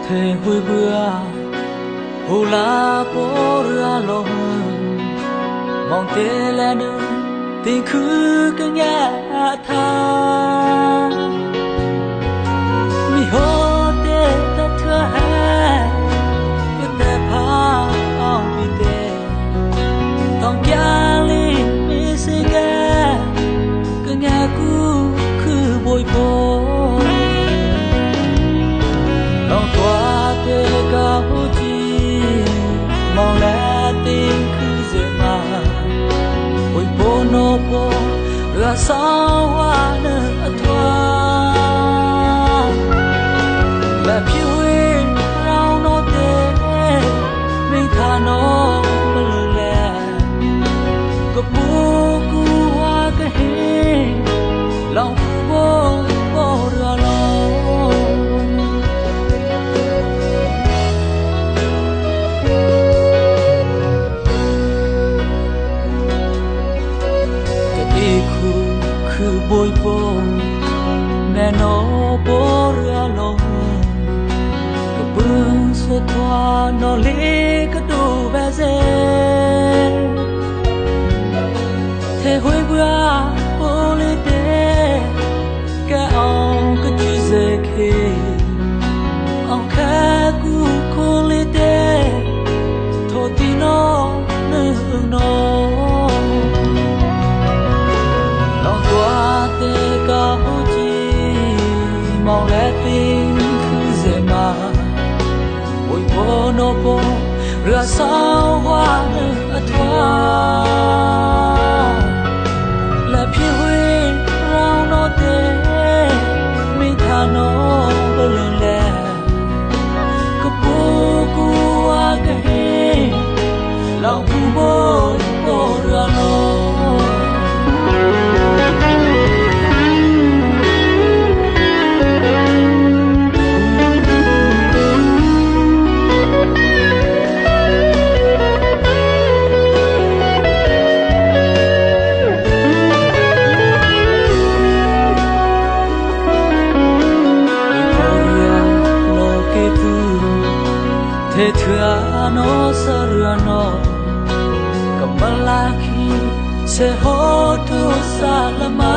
thế vui bữa hù la bố ra lòng mong tê lẽ nữ tình cứ cái nhà tha mi hô tê ta thưa hè cứ tê phá ông bị tê tòng gia li mi si ghé cứ nhà cứ bồi bồi lòng toa tê cao chi mong lẽ tình cứ dễ mà ôi bố nô bố ra sao hoa nở thoa là phiêu huyên rau nó tê mình thà nó bờ lẹ có bố cu hoa cái hê lòng bố bố ra lo cứ bồi bồ mẹ nó bố ra lòng cứ bưng số thoa nó lê cứ đủ về dê thế hồi bữa bố lê tê cái ông cứ chỉ dê khi ông khá cứ cô lê tê thôi tí nó nương nó tê cao chi mong lẽ tình cứ dễ mà ôi bố nô bố ra sao hoa nở thoa là phía huyên rau nó tê mình thà nó bờ lường lẹ có bố cu hoa cái hê lòng cu bố bố ra nó thế thưa nó sa rửa nó cầm ba la khi sẽ hốt thu sa la ma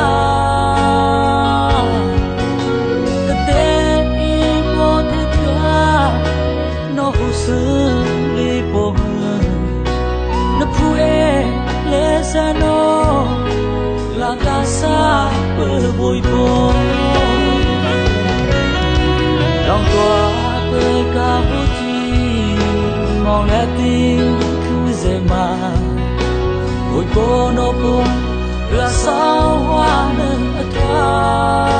cái tên im vô thế thưa nó hú sương li bông nó phu e lê sa nó là ca sa bờ bồi bông lòng toa tê ca hú mong lẽ tình cứ dễ mà ôi bố nô bố là sao hoa nở thoa